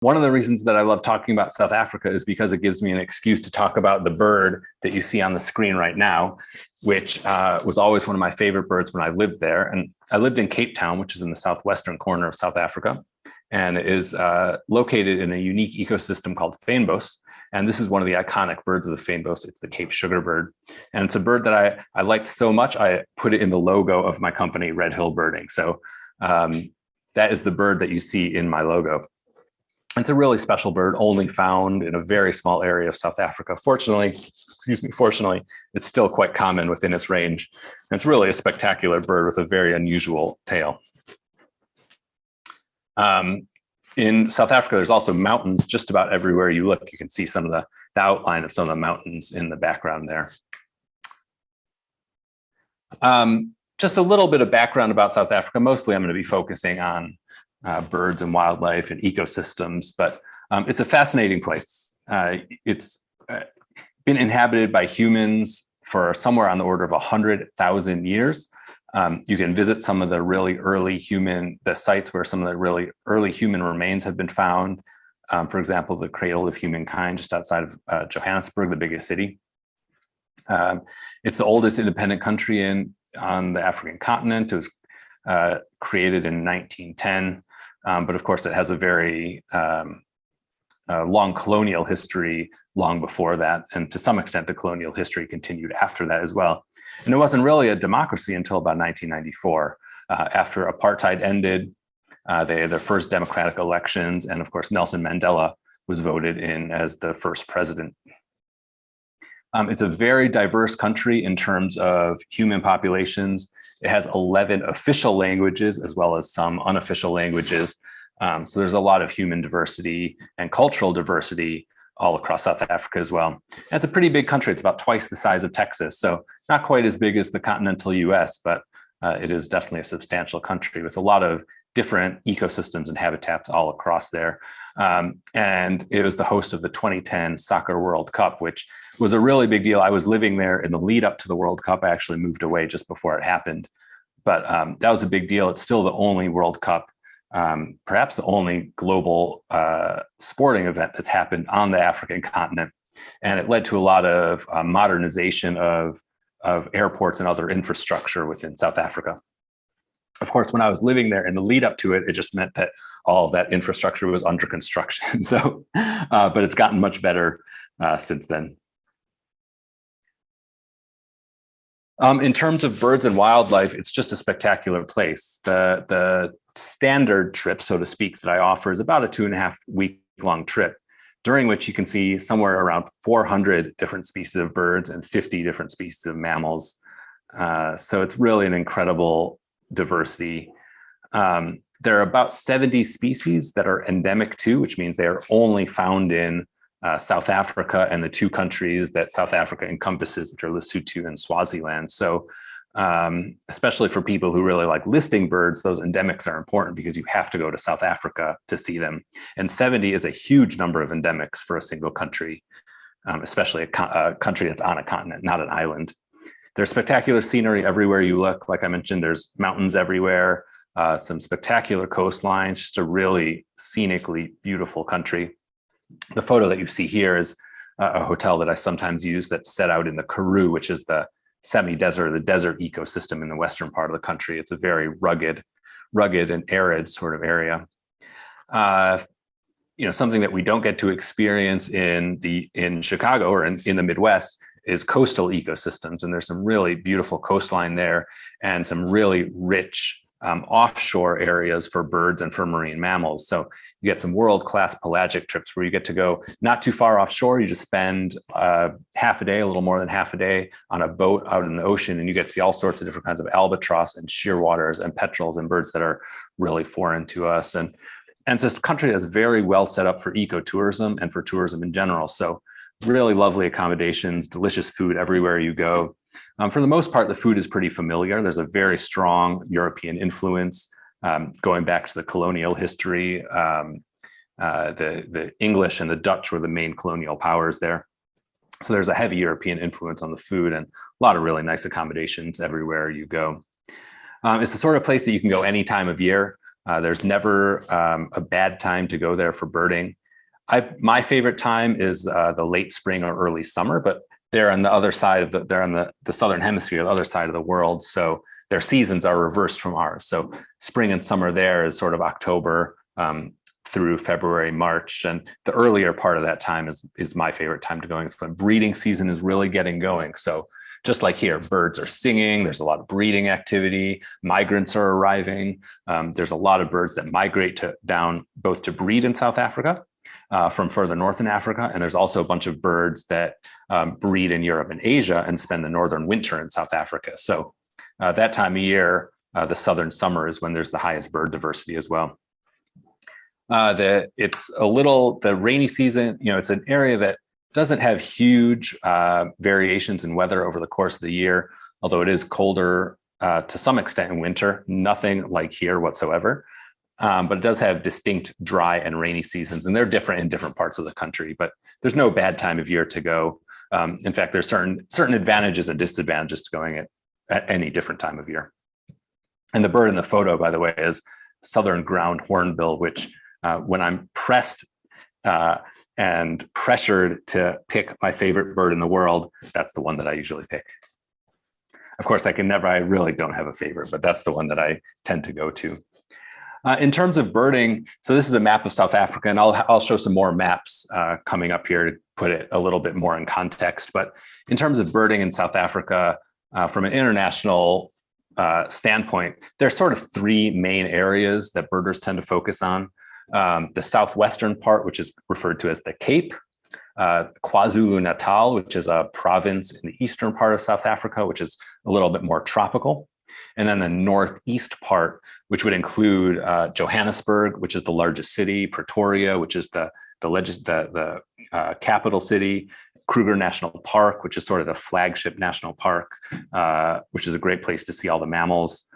One of the reasons that I love talking about South Africa is because it gives me an excuse to talk about the bird that you see on the screen right now, which was always one of my favorite birds when I lived there. And I lived in Cape Town, which is in the southwestern corner of South Africa, and it is located in a unique ecosystem called fynbos. And this is one of the iconic birds of the fynbos. It's the Cape sugar bird. And it's a bird that I liked so much, I put it in the logo of my company, Red Hill Birding. So that is the bird that you see in my logo. It's a really special bird, only found in a very small area of South Africa. Fortunately, it's still quite common within its range. And it's really a spectacular bird with a very unusual tail. In South Africa, there's also mountains just about everywhere you look. You can see some of the outline of some of the mountains in the background there. Just a little bit of background about South Africa. Mostly I'm going to be focusing on birds and wildlife and ecosystems, but it's a fascinating place. It's been inhabited by humans for somewhere on the order of 100,000 years. You can visit some of the really early the sites where some of the really early human remains have been found. For example, the cradle of humankind just outside of Johannesburg, the biggest city. It's the oldest independent country on the African continent. It was created in 1910. But of course, it has a very long colonial history long before that. And to some extent, the colonial history continued after that as well. And it wasn't really a democracy until about 1994. After apartheid ended, they had their first democratic elections. And of course, Nelson Mandela was voted in as the first president. It's a very diverse country in terms of human populations. It has 11 official languages as well as some unofficial languages. So there's a lot of human diversity and cultural diversity all across South Africa as well. And it's a pretty big country. It's about twice the size of Texas. So not quite as big as the continental US, but it is definitely a substantial country with a lot of different ecosystems and habitats all across there. And it was the host of the 2010 Soccer World Cup, which was a really big deal. I was living there in the lead up to the World Cup. I actually moved away just before it happened. But that was a big deal. It's still the only World Cup, perhaps the only global sporting event that's happened on the African continent. And it led to a lot of modernization of airports and other infrastructure within South Africa. Of course, when I was living there in the lead up to it, it just meant that all of that infrastructure was under construction. So, but it's gotten much better since then. In terms of birds and wildlife, it's just a spectacular place. The standard trip, so to speak, that I offer is about a 2.5 week long trip, during which you can see somewhere around 400 different species of birds and 50 different species of mammals. So it's really an incredible diversity. There are about 70 species that are endemic too, which means they are only found in South Africa and the two countries that South Africa encompasses, which are Lesotho and Swaziland. So especially for people who really like listing birds, those endemics are important because you have to go to South Africa to see them. And 70 is a huge number of endemics for a single country, especially a country that's on a continent, not an island. There's spectacular scenery everywhere you look. Like I mentioned, there's mountains everywhere, some spectacular coastlines, just a really scenically beautiful country. The photo that you see here is a hotel that I sometimes use that's set out in the Karoo, which is the semi-desert, the desert ecosystem in the western part of the country. It's a very rugged and arid sort of area. Something that we don't get to experience in Chicago or in the Midwest is coastal ecosystems. And there's some really beautiful coastline there and some really rich offshore areas for birds and for marine mammals. So you get some world-class pelagic trips where you get to go not too far offshore. You just spend half a day, a little more than half a day on a boat out in the ocean, and you get to see all sorts of different kinds of albatross and shearwaters and petrels and birds that are really foreign to us. And it's this country that's very well set up for ecotourism and for tourism in general. So really lovely accommodations, delicious food everywhere you go. For the most part, the food is pretty familiar. There's a very strong European influence going back to the colonial history. The English and the Dutch were the main colonial powers there. So there's a heavy European influence on the food and a lot of really nice accommodations everywhere you go. It's the sort of place that you can go any time of year. There's never a bad time to go there for birding. My favorite time is the late spring or early summer, but they're on the other side of they're on the southern hemisphere, the other side of the world. So their seasons are reversed from ours. So spring and summer there is sort of October through February, March. And the earlier part of that time is my favorite time to go. It's when breeding season is really getting going. So just like here, birds are singing, there's a lot of breeding activity, migrants are arriving. There's a lot of birds that migrate down both to breed in South Africa from further north in Africa. And there's also a bunch of birds that breed in Europe and Asia and spend the northern winter in South Africa. So that time of year, the southern summer is when there's the highest bird diversity as well. It's the rainy season, it's an area that doesn't have huge variations in weather over the course of the year, although it is colder to some extent in winter, nothing like here whatsoever. But it does have distinct dry and rainy seasons, and they're different in different parts of the country, but there's no bad time of year to go. In fact, there's certain advantages and disadvantages to going at any different time of year. And the bird in the photo, by the way, is southern ground hornbill, which when I'm pressed and pressured to pick my favorite bird in the world, that's the one that I usually pick. Of course, I really don't have a favorite, but that's the one that I tend to go to. In terms of birding, so this is a map of South Africa, and I'll show some more maps coming up here to put it a little bit more in context. But in terms of birding in South Africa, from an international standpoint, there's sort of three main areas that birders tend to focus on. The southwestern part, which is referred to as the Cape, KwaZulu-Natal, which is a province in the eastern part of South Africa, which is a little bit more tropical. And then the northeast part, which would include Johannesburg, which is the largest city, Pretoria, which is the capital city, Kruger National Park, which is sort of the flagship national park, which is a great place to see all the mammals.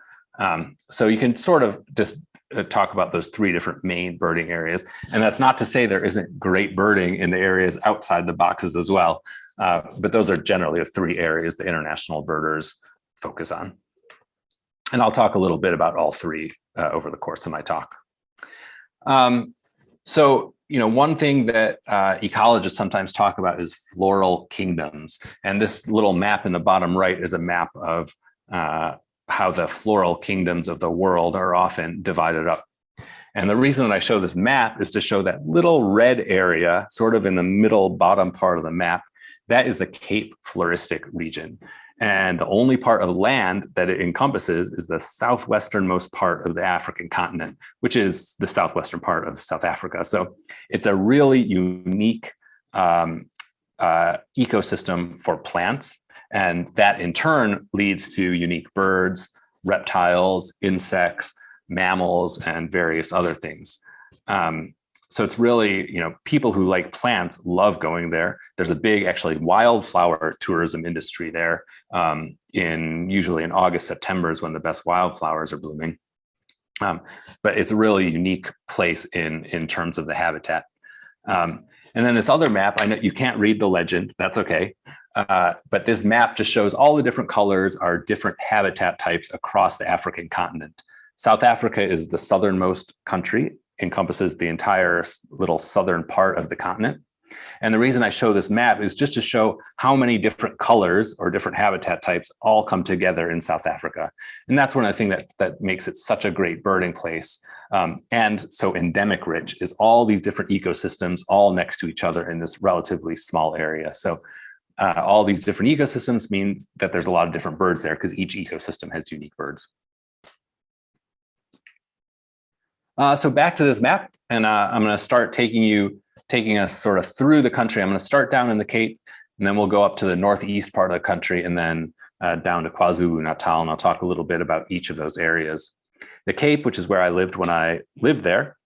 So you can sort of just talk about those three different main birding areas. And that's not to say there isn't great birding in the areas outside the boxes as well. But those are generally the three areas the international birders focus on. And I'll talk a little bit about all three over the course of my talk. So, one thing that ecologists sometimes talk about is floral kingdoms. And this little map in the bottom right is a map of how the floral kingdoms of the world are often divided up. And the reason that I show this map is to show that little red area, sort of in the middle bottom part of the map, that is the Cape floristic region. And the only part of land that it encompasses is the southwesternmost part of the African continent, which is the southwestern part of South Africa. So it's a really unique ecosystem for plants. And that in turn leads to unique birds, reptiles, insects, mammals, and various other things. So it's really, people who like plants love going there. There's a big, actually, wildflower tourism industry there. Usually in August, September is when the best wildflowers are blooming. But it's a really unique place in terms of the habitat. And then this other map, I know you can't read the legend, that's okay. But this map just shows all the different colors are different habitat types across the African continent. South Africa is the southernmost country, encompasses the entire little southern part of the continent. And the reason I show this map is just to show how many different colors or different habitat types all come together in South Africa. And that's one of the things that makes it such a great birding place. And so endemic rich is all these different ecosystems all next to each other in this relatively small area. So all these different ecosystems mean that there's a lot of different birds there because each ecosystem has unique birds. So back to this map, and I'm going to start taking us sort of through the country. I'm going to start down in the Cape, and then we'll go up to the northeast part of the country, and then down to KwaZulu-Natal, and I'll talk a little bit about each of those areas. The Cape, which is where I lived when I lived there,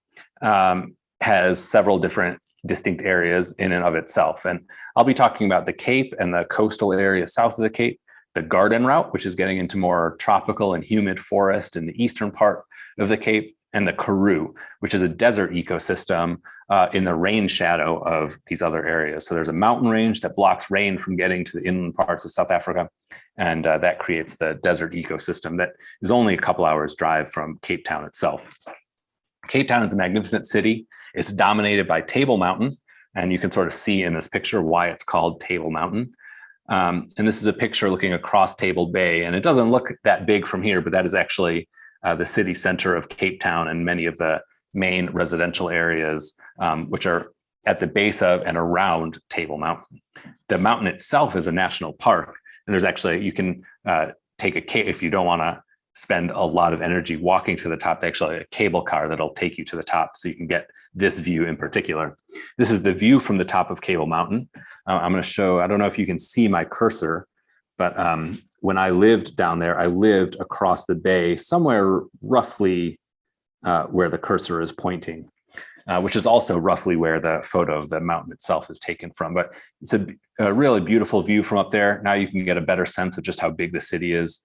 has several different distinct areas in and of itself. And I'll be talking about the Cape and the coastal area south of the Cape, the Garden Route, which is getting into more tropical and humid forest in the eastern part of the Cape, and the Karoo, which is a desert ecosystem in the rain shadow of these other areas. So there's a mountain range that blocks rain from getting to the inland parts of South Africa, and that creates the desert ecosystem that is only a couple hours drive from Cape Town itself. Cape Town is a magnificent city. It's dominated by Table Mountain, and you can sort of see in this picture why it's called Table Mountain. And this is a picture looking across Table Bay, and it doesn't look that big from here, but that is actually the city center of Cape Town and many of the main residential areas, which are at the base of and around Table Mountain. The mountain itself is a national park, and there's actually, you can take if you don't want to spend a lot of energy walking to the top, actually a cable car that'll take you to the top so you can get this view in particular. This is the view from the top of Cable Mountain. I'm going to show, I don't know if you can see my cursor, but when I lived down there, I lived across the bay, somewhere roughly where the cursor is pointing, which is also roughly where the photo of the mountain itself is taken from. But it's a really beautiful view from up there. Now you can get a better sense of just how big the city is.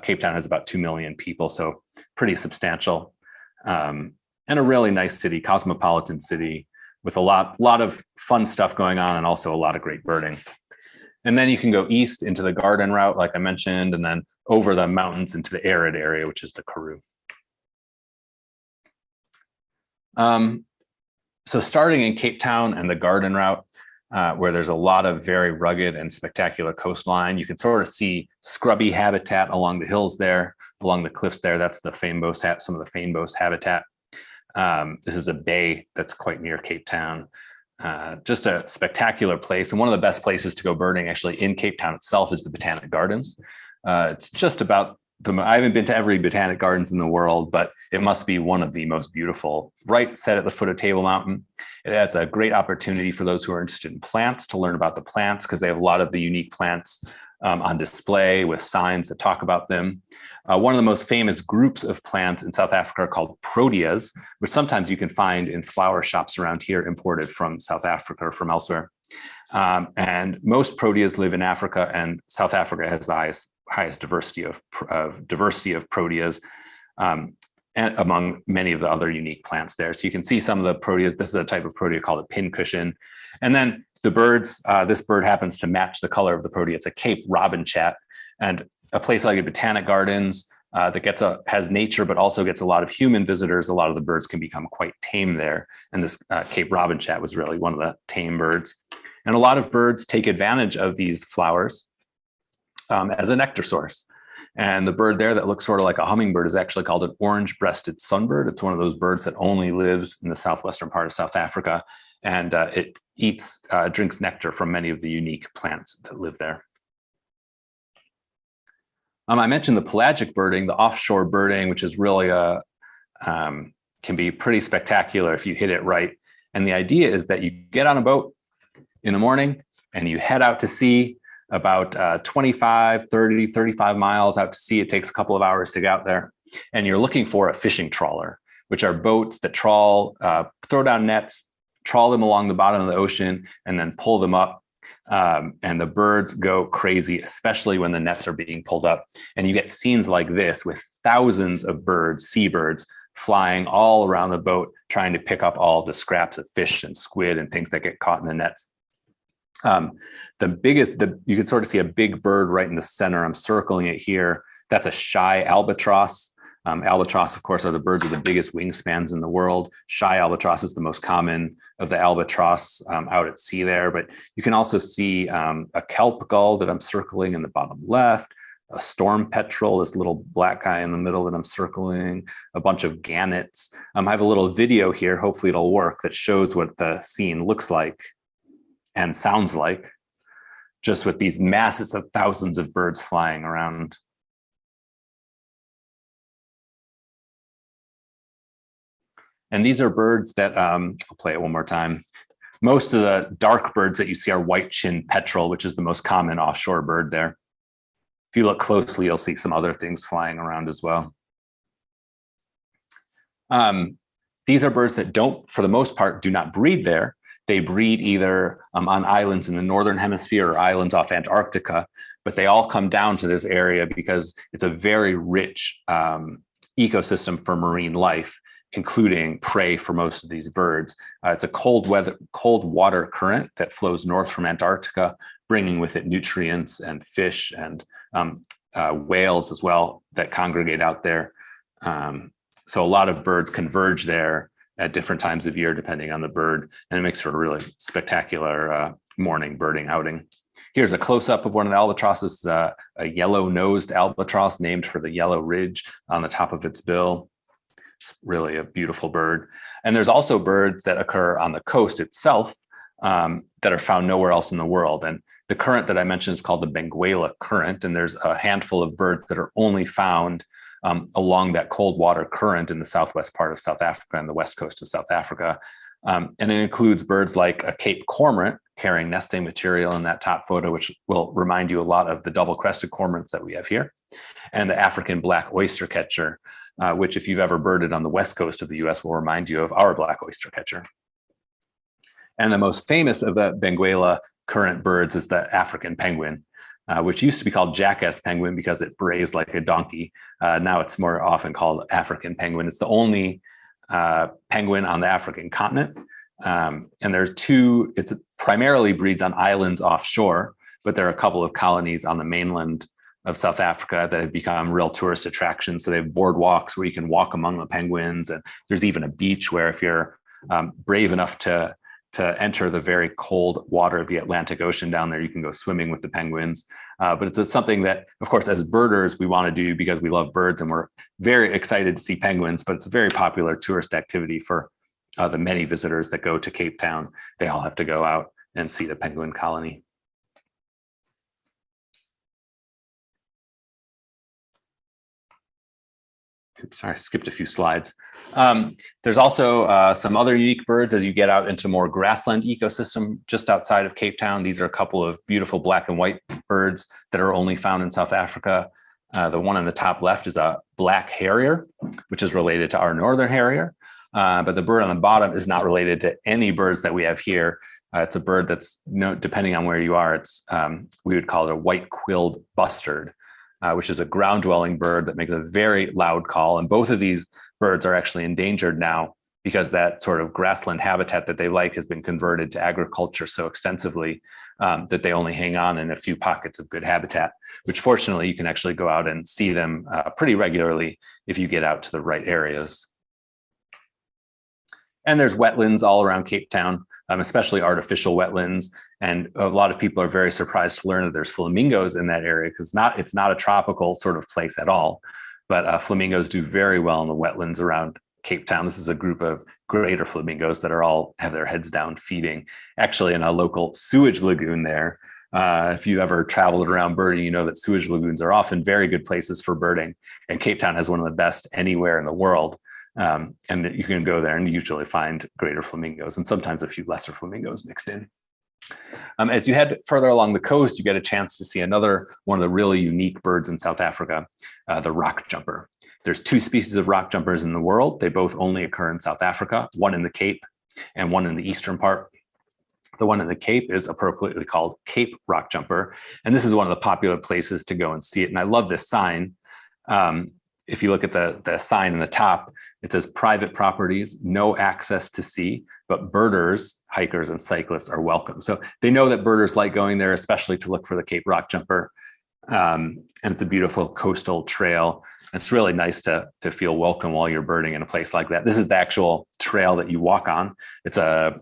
Cape Town has about 2 million people, so pretty substantial. And a really nice city, cosmopolitan city, with a lot of fun stuff going on and also a lot of great birding. And then you can go east into the garden route, like I mentioned, and then over the mountains into the arid area, which is the Karoo. So starting in Cape Town and the garden route, where there's a lot of very rugged and spectacular coastline, you can sort of see scrubby habitat along the hills there, along the cliffs there. That's the fynbos, some of the fynbos habitat. This is a bay that's quite near Cape Town. Just a spectacular place. And one of the best places to go birding actually in Cape Town itself is the Botanic Gardens. It's just about I haven't been to every botanic gardens in the world, but it must be one of the most beautiful, right set at the foot of Table Mountain. It adds a great opportunity for those who are interested in plants to learn about the plants, because they have a lot of the unique plants on display with signs that talk about them. One of the most famous groups of plants in South Africa are called proteas, which sometimes you can find in flower shops around here imported from South Africa or from elsewhere. And most proteas live in Africa, and South Africa has the highest diversity of proteas, and among many of the other unique plants there. So you can see some of the proteas. This is a type of protea called a pincushion. And then the birds, this bird happens to match the color of the protea. It's a Cape robin chat. And a place like the Botanic Gardens that has nature, but also gets a lot of human visitors, a lot of the birds can become quite tame there. And this Cape robin chat was really one of the tame birds. And a lot of birds take advantage of these flowers as a nectar source. And the bird there that looks sort of like a hummingbird is actually called an orange-breasted sunbird. It's one of those birds that only lives in the southwestern part of South Africa. And it drinks nectar from many of the unique plants that live there. I mentioned the pelagic birding, the offshore birding, which is really can be pretty spectacular if you hit it right. And the idea is that you get on a boat in the morning and you head out to sea about 25, 30, 35 miles out to sea. It takes a couple of hours to get out there. And you're looking for a fishing trawler, which are boats that trawl, throw down nets, trawl them along the bottom of the ocean, and then pull them up. And the birds go crazy, especially when the nets are being pulled up. And you get scenes like this with thousands of birds, seabirds, flying all around the boat, trying to pick up all the scraps of fish and squid and things that get caught in the nets. You can sort of see a big bird right in the center. I'm circling it here. That's a shy albatross. Albatross, of course, are the birds with the biggest wingspans in the world. Shy albatross is the most common of the albatross out at sea there. But you can also see a kelp gull that I'm circling in the bottom left, a storm petrel, this little black guy in the middle that I'm circling, a bunch of gannets. I have a little video here, hopefully it'll work, that shows what the scene looks like and sounds like, just with these masses of thousands of birds flying around. And these are birds that, I'll play it one more time. Most of the dark birds that you see are white-chinned petrel, which is the most common offshore bird there. If you look closely, you'll see some other things flying around as well. These are birds that for the most part, do not breed there. They breed either on islands in the northern hemisphere or islands off Antarctica, but they all come down to this area because it's a very rich ecosystem for marine life, including prey for most of these birds. It's a cold water current that flows north from Antarctica, bringing with it nutrients and fish and whales as well that congregate out there. So a lot of birds converge there at different times of year, depending on the bird, and it makes for a really spectacular morning birding outing. Here's a close-up of one of the albatrosses, a yellow-nosed albatross named for the yellow ridge on the top of its bill. It's really a beautiful bird. And there's also birds that occur on the coast itself that are found nowhere else in the world. And the current that I mentioned is called the Benguela Current, and there's a handful of birds that are only found along that cold water current in the southwest part of South Africa and the west coast of South Africa. And it includes birds like a Cape cormorant carrying nesting material in that top photo, which will remind you a lot of the double-crested cormorants that we have here, and the African black oyster catcher, which if you've ever birded on the west coast of the US will remind you of our black oyster catcher. And the most famous of the Benguela current birds is the African penguin, which used to be called jackass penguin because it brays like a donkey. Now it's more often called African penguin. It's the only penguin on the African continent. And there's two, it primarily breeds on islands offshore, but there are a couple of colonies on the mainland of South Africa that have become real tourist attractions. So they have boardwalks where you can walk among the penguins. And there's even a beach where if you're brave enough to enter the very cold water of the Atlantic Ocean down there, you can go swimming with the penguins. But it's something that, of course, as birders, we want to do because we love birds and we're very excited to see penguins, but it's a very popular tourist activity for the many visitors that go to Cape Town. They all have to go out and see the penguin colony. Oops, sorry, I skipped a few slides. There's also some other unique birds as you get out into more grassland ecosystem just outside of Cape Town. These are a couple of beautiful black and white birds that are only found in South Africa. The one on the top left is a black harrier, which is related to our northern harrier. But the bird on the bottom is not related to any birds that we have here. It's a bird that's, depending on where you are, it's we would call it a white-quilled bustard. Which is a ground-dwelling bird that makes a very loud call. And both of these birds are actually endangered now because that sort of grassland habitat that they like has been converted to agriculture so extensively that they only hang on in a few pockets of good habitat, which fortunately you can actually go out and see them pretty regularly if you get out to the right areas. And there's wetlands all around Cape Town, especially artificial wetlands. And a lot of people are very surprised to learn that there's flamingos in that area because it's not a tropical sort of place at all. But flamingos do very well in the wetlands around Cape Town. This is a group of greater flamingos that are all have their heads down feeding, actually in a local sewage lagoon there. If you ever traveled around birding, you know that sewage lagoons are often very good places for birding. And Cape Town has one of the best anywhere in the world. And you can go there and usually find greater flamingos and sometimes a few lesser flamingos mixed in. As you head further along the coast, you get a chance to see another one of the really unique birds in South Africa, the rock jumper. There's two species of rock jumpers in the world. They both only occur in South Africa, one in the Cape and one in the eastern part. The one in the Cape is appropriately called Cape rock jumper. And this is one of the popular places to go and see it. And I love this sign. If you look at the sign in the top, it says private properties, no access to sea, but birders, hikers, and cyclists are welcome. So they know that birders like going there, especially to look for the Cape rock jumper. And it's a beautiful coastal trail. It's really nice to feel welcome while you're birding in a place like that. This is the actual trail that you walk on. It's a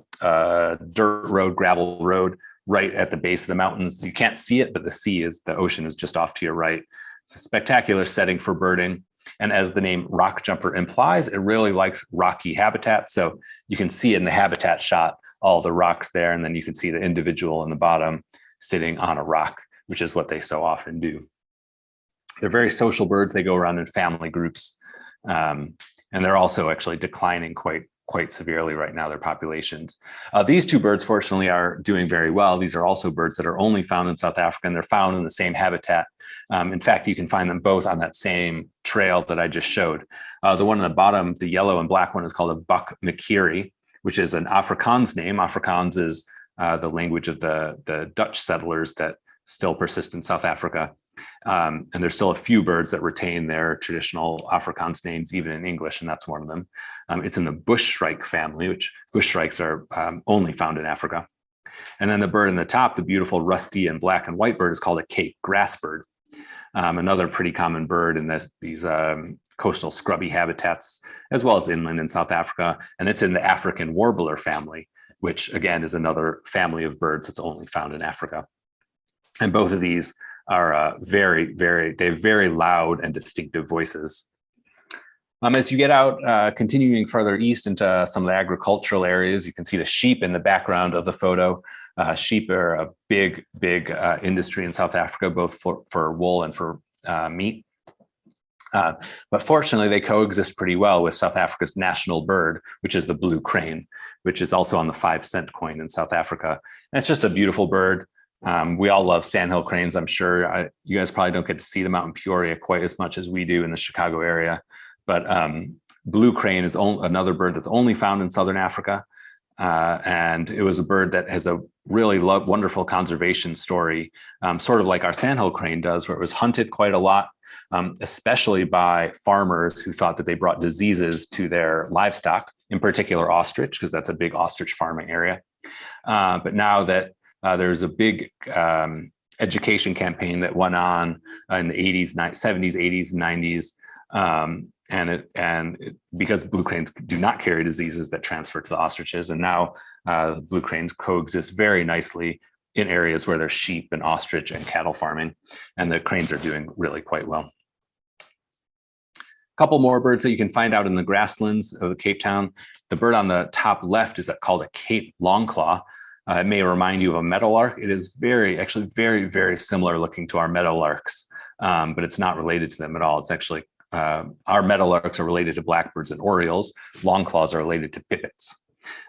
dirt road, gravel road, right at the base of the mountains. You can't see it, but the ocean is just off to your right. It's a spectacular setting for birding. And as the name rock jumper implies, it really likes rocky habitat. So you can see in the habitat shot, all the rocks there, and then you can see the individual in the bottom sitting on a rock, which is what they so often do. They're very social birds. They go around in family groups. And they're also actually declining quite severely right now, their populations. These two birds, fortunately, are doing very well. These are also birds that are only found in South Africa, and they're found in the same habitat. In fact, you can find them both on that same trail that I just showed. The one on the bottom, the yellow and black one, is called a buck makiri, which is an Afrikaans name. Afrikaans is the language of the Dutch settlers that still persist in South Africa. And there's still a few birds that retain their traditional Afrikaans names, even in English, and that's one of them. It's in the bushshrike family, which bushshrikes are only found in Africa. And then the bird in the top, the beautiful rusty and black and white bird, is called a Cape grassbird. Another pretty common bird in these coastal scrubby habitats, as well as inland in South Africa. And it's in the African warbler family, which again is another family of birds that's only found in Africa. And both of these are they have very loud and distinctive voices. As you get out, continuing further east into some of the agricultural areas, you can see the sheep in the background of the photo. Sheep are a big industry in South Africa, both for wool and for meat. But fortunately, they coexist pretty well with South Africa's national bird, which is the blue crane, which is also on the 5-cent coin in South Africa. And it's just a beautiful bird. We all love sandhill cranes, I'm sure. You guys probably don't get to see them out in Peoria quite as much as we do in the Chicago area. But blue crane is another bird that's only found in Southern Africa. And it was a bird that has a really wonderful conservation story, sort of like our sandhill crane does, where it was hunted quite a lot, especially by farmers who thought that they brought diseases to their livestock, in particular ostrich, because that's a big ostrich farming area. But now that there's a big education campaign that went on in the 70s, 80s, and 90s, because blue cranes do not carry diseases that transfer to the ostriches, and now blue cranes coexist very nicely in areas where there's sheep and ostrich and cattle farming, and the cranes are doing really quite well. A couple more birds that you can find out in the grasslands of Cape Town. The bird on the top left is called a Cape longclaw. It may remind you of a meadowlark. It is actually very similar looking to our meadowlarks, but it's not related to them at all. It's actually our meadowlarks are related to blackbirds and orioles. Longclaws are related to pipits.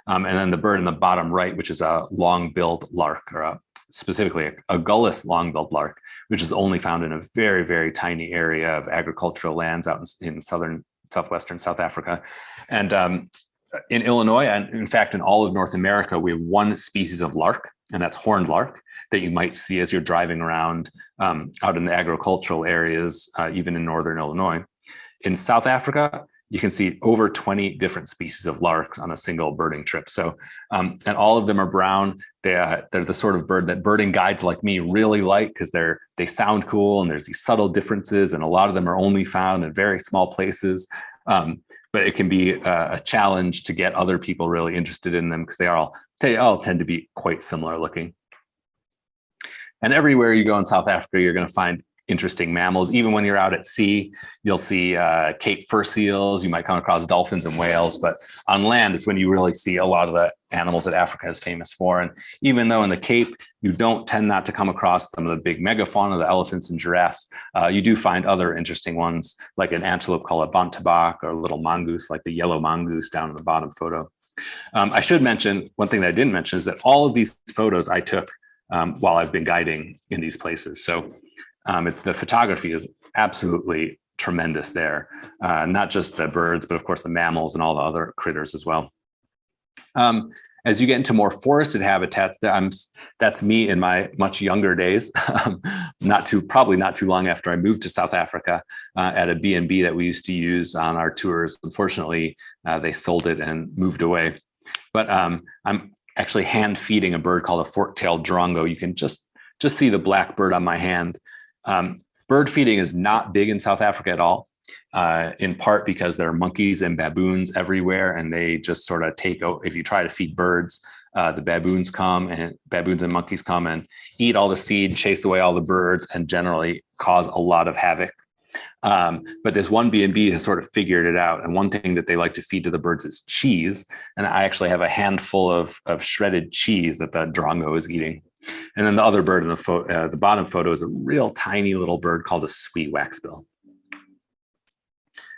And then the bird in the bottom right, which is a long-billed lark, or specifically a gullus long-billed lark, which is only found in a very tiny area of agricultural lands out in southwestern South Africa. And in Illinois, and in fact, in all of North America, we have one species of lark, and that's horned lark, that you might see as you're driving around out in the agricultural areas, even in northern Illinois. In South Africa, you can see over 20 different species of larks on a single birding trip. So, and all of them are brown. They're the sort of bird that birding guides like me really like, because they sound cool, and there's these subtle differences, and a lot of them are only found in very small places. But it can be a challenge to get other people really interested in them, because they all tend to be quite similar looking. And everywhere you go in South Africa, you're going to find interesting mammals. Even when you're out at sea, you'll see Cape fur seals. You might come across dolphins and whales. But on land, it's when you really see a lot of the animals that Africa is famous for. And even though in the Cape, you don't tend not to come across some of the big megafauna, the elephants and giraffes, you do find other interesting ones, like an antelope called a bantabak, or a little mongoose, like the yellow mongoose down in the bottom photo. I should mention, one thing that I didn't mention is that all of these photos I took while I've been guiding in these places. So the photography is absolutely tremendous there. Not just the birds, but of course the mammals and all the other critters as well. As you get into more forested habitats, that's me in my much younger days, probably not too long after I moved to South Africa at a B&B that we used to use on our tours. Unfortunately, they sold it and moved away. But I'm actually hand feeding a bird called a fork-tailed drongo. You can just see the black bird on my hand. Bird feeding is not big in South Africa at all, in part because there are monkeys and baboons everywhere, and they just sort of take over. If you try to feed birds, the baboons and monkeys come and eat all the seed, chase away all the birds, and generally cause a lot of havoc. But this one B&B has sort of figured it out. And one thing that they like to feed to the birds is cheese. And I actually have a handful of shredded cheese that the drongo is eating. And then the other bird in the bottom photo is a real tiny little bird called a sweet waxbill.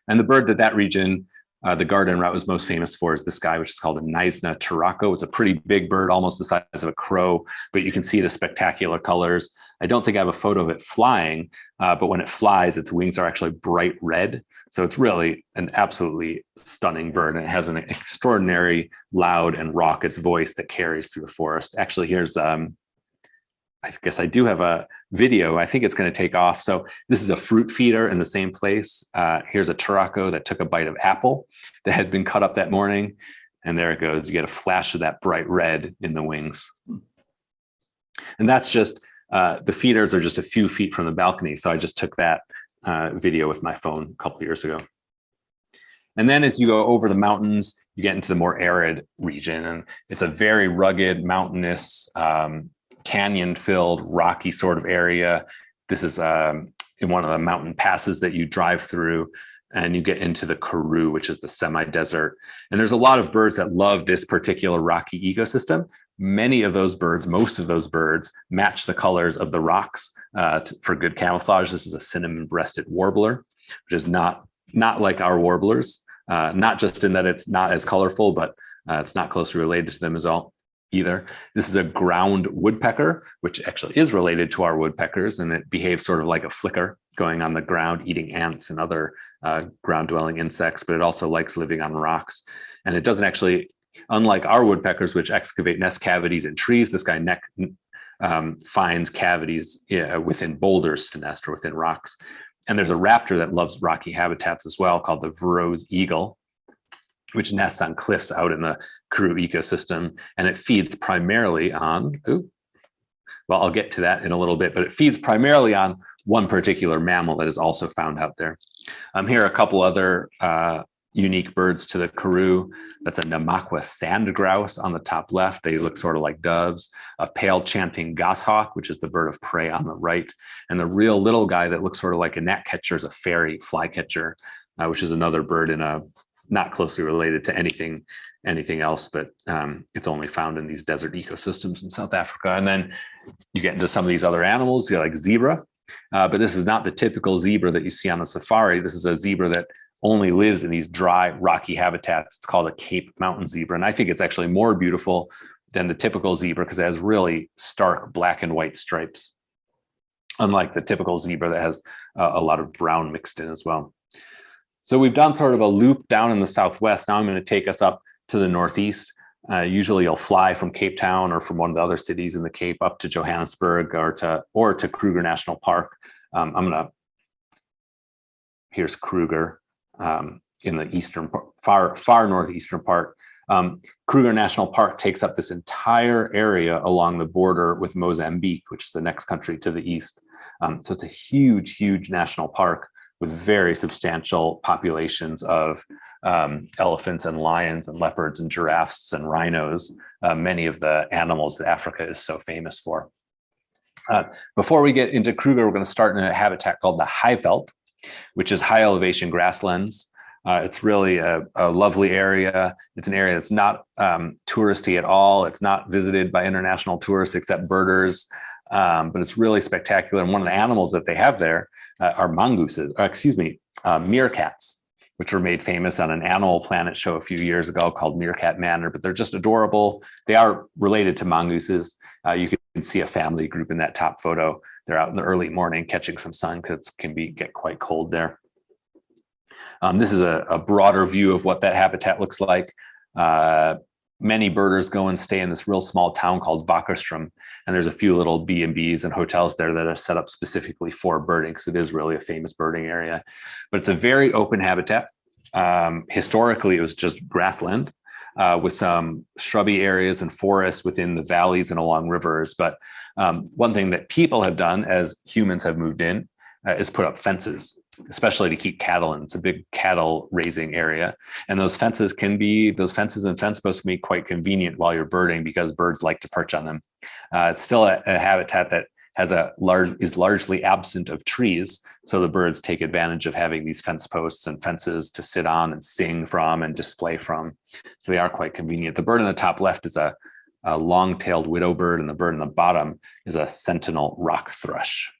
And the bird that region, the garden route, is most famous for is this guy, which is called a Knysna turako. It's a pretty big bird, almost the size of a crow, but you can see the spectacular colors. I don't think I have a photo of it flying, but when it flies, its wings are actually bright red. So it's really an absolutely stunning bird, and it has an extraordinary loud and raucous voice that carries through the forest. Actually, here's I guess I do have a video. I think it's going to take off. So this is a fruit feeder in the same place. Here's a turako that took a bite of apple that had been cut up that morning. And there it goes. You get a flash of that bright red in the wings. And that's just, the feeders are just a few feet from the balcony. So I just took that video with my phone a couple of years ago. And then as you go over the mountains, you get into the more arid region, and it's a very rugged, mountainous, canyon-filled, rocky sort of area. This is in one of the mountain passes that you drive through, and you get into the Karoo, which is the semi-desert. And there's a lot of birds that love this particular rocky ecosystem. Many of those birds, most of those birds, match the colors of the rocks for good camouflage. This is a cinnamon-breasted warbler, which is not like our warblers, not just in that it's not as colorful, but it's not closely related to them as all either. This is a ground woodpecker, which actually is related to our woodpeckers, and it behaves sort of like a flicker, going on the ground, eating ants and other ground-dwelling insects, but it also likes living on rocks. And it doesn't actually, unlike our woodpeckers, which excavate nest cavities in trees, this guy finds cavities within boulders to nest or within rocks. And there's a raptor that loves rocky habitats as well, called the Verreaux's eagle, which nests on cliffs out in the Karoo ecosystem. And it feeds primarily on, well, I'll get to that in a little bit, but it feeds primarily on one particular mammal that is also found out there. Here are a couple other unique birds to the Karoo. That's a Namaqua sand grouse on the top left. They look sort of like doves. A pale chanting goshawk, which is the bird of prey on the right. And the real little guy that looks sort of like a gnatcatcher is a fairy flycatcher, which is another bird in a not closely related to anything else, but it's only found in these desert ecosystems in South Africa. And then you get into some of these other animals, like zebra, but this is not the typical zebra that you see on the safari. This is a zebra that only lives in these dry, rocky habitats. It's called a Cape Mountain zebra. And I think it's actually more beautiful than the typical zebra because it has really stark black and white stripes, unlike the typical zebra that has a lot of brown mixed in as well. So we've done sort of a loop down in the Southwest. Now I'm going to take us up to the Northeast. Usually you'll fly from Cape Town or from one of the other cities in the Cape up to Johannesburg or to Kruger National Park. Here's Kruger in the eastern, far northeastern part. Kruger National Park takes up this entire area along the border with Mozambique, which is the next country to the east. So it's a huge, huge national park with very substantial populations of elephants and lions and leopards and giraffes and rhinos, many of the animals that Africa is so famous for. Before we get into Kruger, we're going to start in a habitat called the Highveld, which is high elevation grasslands. It's really a lovely area. It's an area that's not touristy at all. It's not visited by international tourists except birders, but it's really spectacular. And one of the animals that they have there are meerkats, which were made famous on an Animal Planet show a few years ago called Meerkat Manor, but they're just adorable. They are related to mongooses. You can see a family group in that top photo. They're out in the early morning catching some sun because it can get quite cold there. This is a broader view of what that habitat looks like. Many birders go and stay in this real small town called Vakkerstrom, and there's a few little B&Bs and hotels there that are set up specifically for birding because it is really a famous birding area. But it's a very open habitat. Historically, it was just grassland with some shrubby areas and forests within the valleys and along rivers. But one thing that people have done as humans have moved in is put up fences, especially to keep cattle in. It's a big cattle raising area. And those fences and fence posts can be quite convenient while you're birding because birds like to perch on them. It's still a habitat that is largely absent of trees. So the birds take advantage of having these fence posts and fences to sit on and sing from and display from. So they are quite convenient. The bird in the top left is a long-tailed widow bird, and the bird in the bottom is a sentinel rock thrush.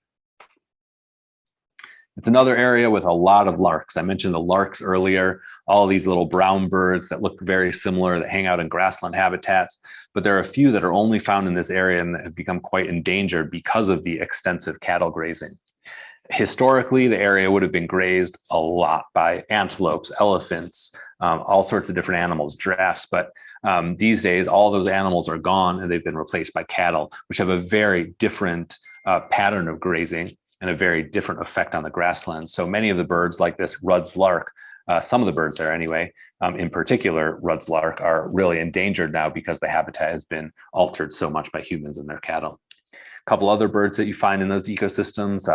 It's another area with a lot of larks. I mentioned the larks earlier, all these little brown birds that look very similar that hang out in grassland habitats, but there are a few that are only found in this area and that have become quite endangered because of the extensive cattle grazing. Historically, the area would have been grazed a lot by antelopes, elephants, all sorts of different animals, giraffes, but these days, all those animals are gone and they've been replaced by cattle, which have a very different pattern of grazing and a very different effect on the grasslands. So many of the birds like this Rudd's lark, some of the birds there anyway, in particular Rudd's lark, are really endangered now because the habitat has been altered so much by humans and their cattle. A couple other birds that you find in those ecosystems,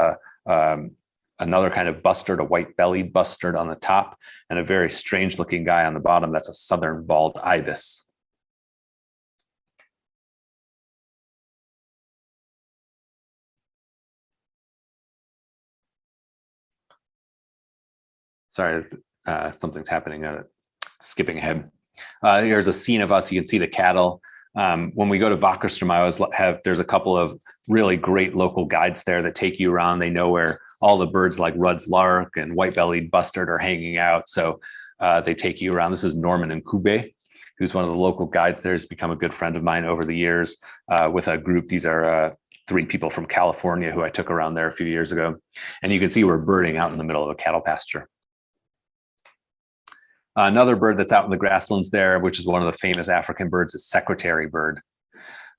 another kind of bustard, a white-bellied bustard on the top, and a very strange-looking guy on the bottom. That's a southern bald ibis. Sorry, something's happening. Skipping ahead. Here's a scene of us. You can see the cattle. When we go to Vakkerstrom, I always there's a couple of really great local guides there that take you around. They know where all the birds like Rudd's lark and white-bellied bustard are hanging out. So they take you around. This is Norman and Kube, who's one of the local guides there. Has become a good friend of mine over the years with a group. These are 3 people from California who I took around there a few years ago. And you can see we're birding out in the middle of a cattle pasture. Another bird that's out in the grasslands there, which is one of the famous African birds, is secretary bird.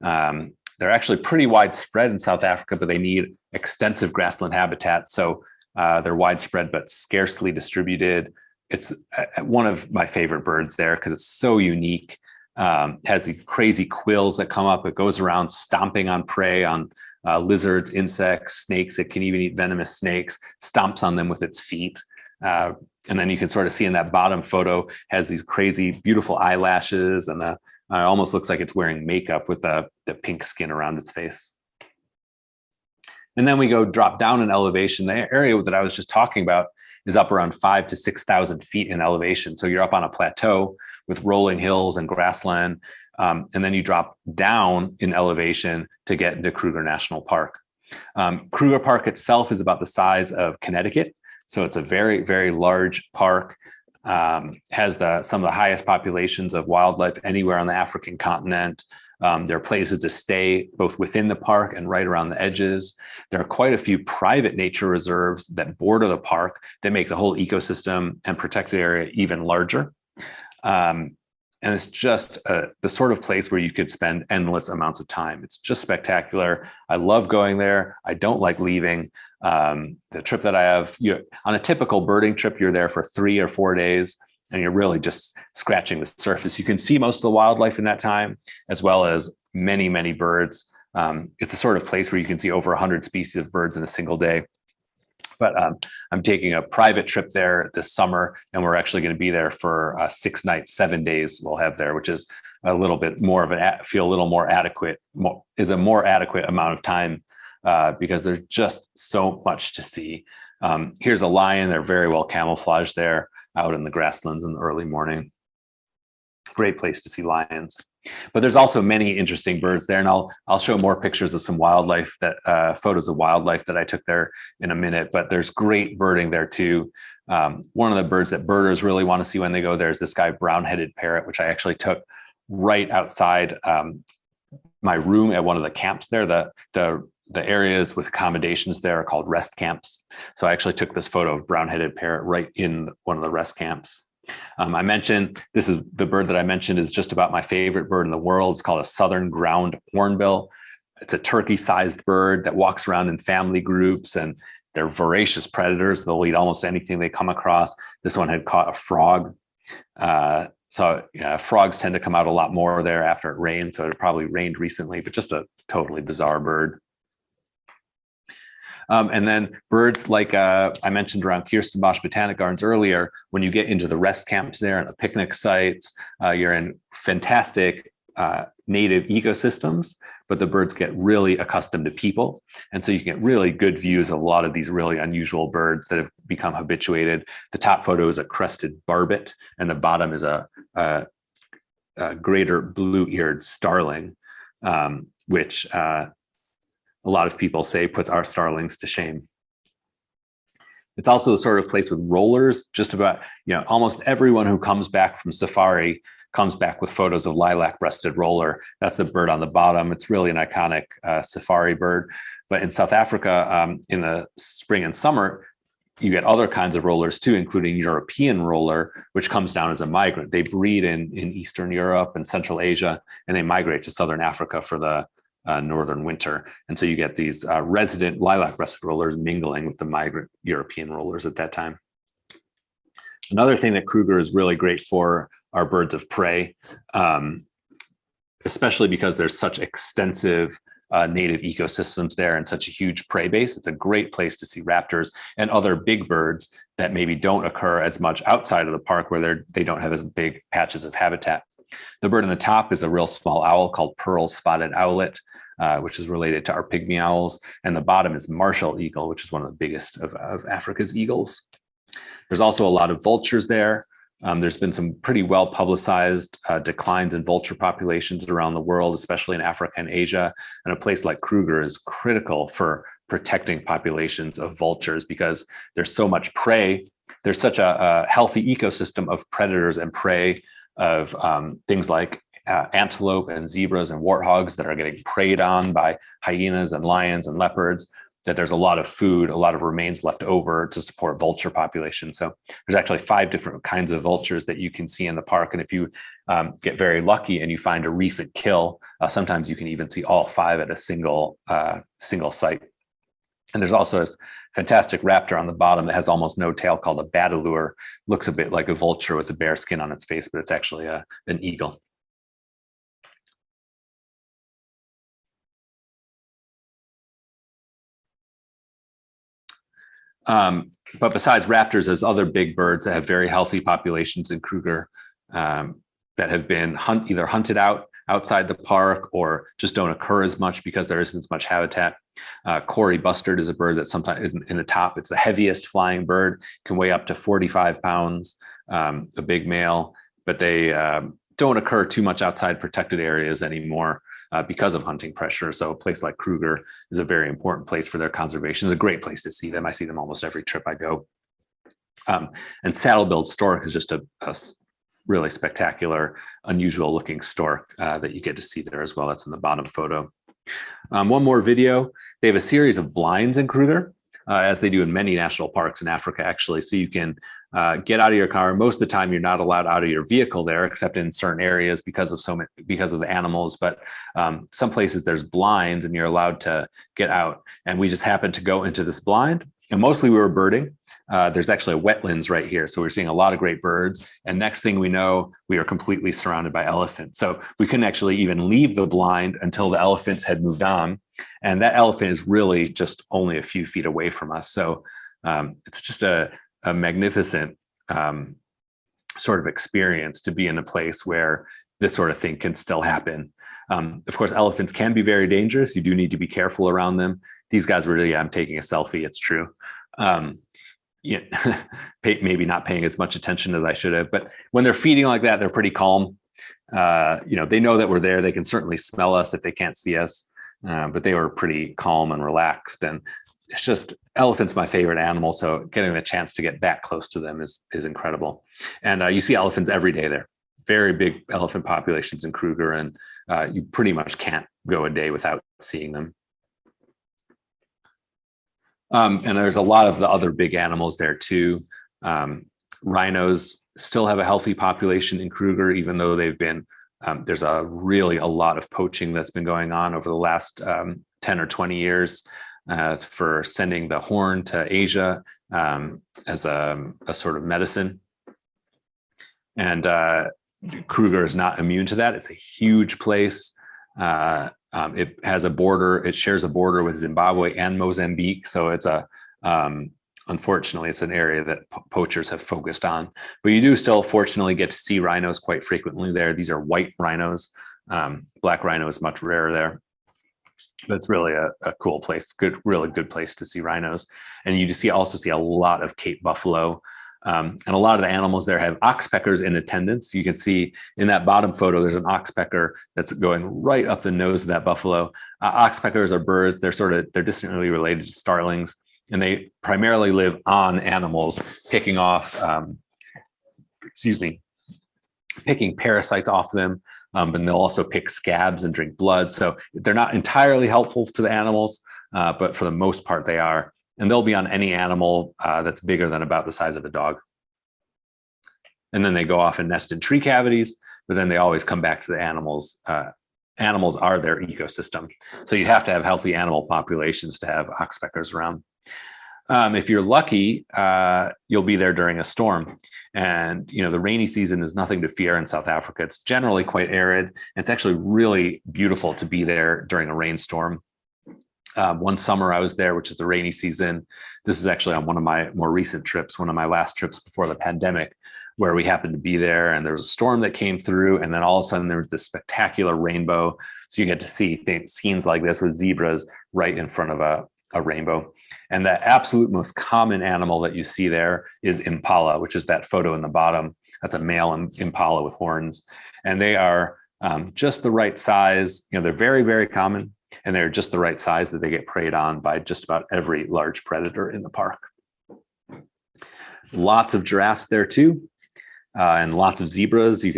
They're actually pretty widespread in South Africa, but they need extensive grassland habitat. So they're widespread, but scarcely distributed. It's one of my favorite birds there because it's so unique. Has these crazy quills that come up. It goes around stomping on prey, on lizards, insects, snakes. It can even eat venomous snakes, stomps on them with its feet. And then you can sort of see in that bottom photo has these crazy, beautiful eyelashes, and almost looks like it's wearing makeup with the pink skin around its face. And then we go drop down in elevation. The area that I was just talking about is up around 5,000 to 6,000 feet in elevation. So you're up on a plateau with rolling hills and grassland. And then you drop down in elevation to get into Kruger National Park. Kruger Park itself is about the size of Connecticut. So it's a very, very large park, has some of the highest populations of wildlife anywhere on the African continent. There are places to stay both within the park and right around the edges. There are quite a few private nature reserves that border the park that make the whole ecosystem and protected area even larger. And it's just the sort of place where you could spend endless amounts of time. It's just spectacular. I love going there. I don't like leaving. The trip that I have, on a typical birding trip, you're there for 3 or 4 days, and you're really just scratching the surface. You can see most of the wildlife in that time, as well as many, many birds. It's the sort of place where you can see over 100 species of birds in a single day. But I'm taking a private trip there this summer, and we're actually going to be there for 6 nights, 7 days we'll have there, which is a little bit more of a little more adequate, is a more adequate amount of time because there's just so much to see. Here's a lion. They're very well camouflaged there out in the grasslands in the early morning. Great place to see lions. But there's also many interesting birds there, and I'll show more pictures of some wildlife photos of wildlife that I took there in a minute. But there's great birding there too. One of the birds that birders really want to see when they go there is this guy, brown-headed parrot, which I actually took right outside my room at one of the camps there. The areas with accommodations there are called rest camps. So I actually took this photo of brown-headed parrot right in one of the rest camps. I mentioned, this is the bird that I mentioned is just about my favorite bird in the world. It's called a southern ground hornbill. It's a turkey-sized bird that walks around in family groups, and they're voracious predators. They'll eat almost anything they come across. This one had caught a frog. Frogs tend to come out a lot more there after it rains. So it probably rained recently, but just a totally bizarre bird. And then birds like I mentioned around Kirstenbosch Botanic Gardens earlier, when you get into the rest camps there and the picnic sites, you're in fantastic native ecosystems, but the birds get really accustomed to people. And so you can get really good views of a lot of these really unusual birds that have become habituated. The top photo is a crested barbet, and the bottom is a greater blue-eared starling, which a lot of people say puts our starlings to shame. It's also the sort of place with rollers. Just about, almost everyone who comes back from safari comes back with photos of lilac-breasted roller. That's the bird on the bottom. It's really an iconic safari bird. But in South Africa, in the spring and summer, you get other kinds of rollers too, including European roller, which comes down as a migrant. They breed in Eastern Europe and Central Asia, and they migrate to Southern Africa for the northern winter. And so you get these resident lilac-breasted rollers mingling with the migrant European rollers at that time. Another thing that Kruger is really great for are birds of prey, especially because there's such extensive native ecosystems there and such a huge prey base. It's a great place to see raptors and other big birds that maybe don't occur as much outside of the park where they don't have as big patches of habitat. The bird on the top is a real small owl called pearl spotted owlet, which is related to our pygmy owls. And the bottom is martial eagle, which is one of the biggest of Africa's eagles. There's also a lot of vultures there. There's been some pretty well publicized declines in vulture populations around the world, especially in Africa and Asia. And a place like Kruger is critical for protecting populations of vultures because there's so much prey. There's such a healthy ecosystem of predators and prey of things like antelope and zebras and warthogs that are getting preyed on by hyenas and lions and leopards, that there's a lot of food, a lot of remains left over to support vulture populations. So there's actually 5 different kinds of vultures that you can see in the park. And if you get very lucky and you find a recent kill, sometimes you can even see all 5 at a single site. And there's also this fantastic raptor on the bottom that has almost no tail called a badalure. Looks a bit like a vulture with a bare skin on its face, but it's actually an eagle. But besides raptors, there's other big birds that have very healthy populations in Kruger that have been either hunted out outside the park or just don't occur as much because there isn't as much habitat. Cory bustard is a bird that sometimes isn't in the top. It's the heaviest flying bird, can weigh up to 45 pounds, a big male, but they don't occur too much outside protected areas anymore because of hunting pressure. So a place like Kruger is a very important place for their conservation. It's a great place to see them. I see them almost every trip I go. And saddle-billed stork is just a really spectacular, unusual looking stork that you get to see there as well. That's in the bottom photo. One more video. They have a series of blinds in Kruger, as they do in many national parks in Africa, actually. So you can get out of your car. Most of the time, you're not allowed out of your vehicle there, except in certain areas because of the animals. But some places there's blinds, and you're allowed to get out. And we just happened to go into this blind, and mostly we were birding. There's actually a wetlands right here, so we're seeing a lot of great birds. And next thing we know, we are completely surrounded by elephants. So we couldn't actually even leave the blind until the elephants had moved on. And that elephant is really just only a few feet away from us. So it's just a magnificent sort of experience to be in a place where this sort of thing can still happen. Of course, elephants can be very dangerous. You do need to be careful around them. These guys really, I'm taking a selfie, it's true. Yeah, maybe not paying as much attention as I should have, but when they're feeding like that, they're pretty calm. They know that we're there. They can certainly smell us if they can't see us, but they were pretty calm and relaxed. And it's just, elephant's my favorite animal, so getting a chance to get that close to them is incredible. And you see elephants every day there. Very big elephant populations in Kruger, and you pretty much can't go a day without seeing them. And there's a lot of the other big animals there too. Rhinos still have a healthy population in Kruger, even though they've been, there's really a lot of poaching that's been going on over the last 10 or 20 years for sending the horn to Asia as a sort of medicine. And Kruger is not immune to that. It's a huge place. It has a border, it shares a border with Zimbabwe and Mozambique. So it's unfortunately, it's an area that poachers have focused on. But you do still fortunately get to see rhinos quite frequently there. These are white rhinos. Black rhino is much rarer there. But it's really a cool place, really good place to see rhinos. And you also see a lot of Cape buffalo. And a lot of the animals there have oxpeckers in attendance. You can see in that bottom photo, there's an oxpecker that's going right up the nose of that buffalo. Oxpeckers are birds. They're distantly related to starlings, and they primarily live on animals, picking parasites off them. And they'll also pick scabs and drink blood. So they're not entirely helpful to the animals, but for the most part they are. And they'll be on any animal that's bigger than about the size of a dog. And then they go off and nest in tree cavities, but then they always come back to the animals. Animals are their ecosystem. So you have to have healthy animal populations to have oxpeckers around. If you're lucky, you'll be there during a storm. And, the rainy season is nothing to fear in South Africa. It's generally quite arid. It's actually really beautiful to be there during a rainstorm. One summer I was there, which is the rainy season. This is actually on one of my more recent trips, one of my last trips before the pandemic, where we happened to be there, and there was a storm that came through, and then all of a sudden there was this spectacular rainbow. So you get to see scenes like this with zebras right in front of a rainbow. And the absolute most common animal that you see there is impala, which is that photo in the bottom. That's a male impala with horns. And they are just the right size. They're very, very common, and they're just the right size that they get preyed on by just about every large predator in the park. Lots of giraffes there too, and lots of zebras. If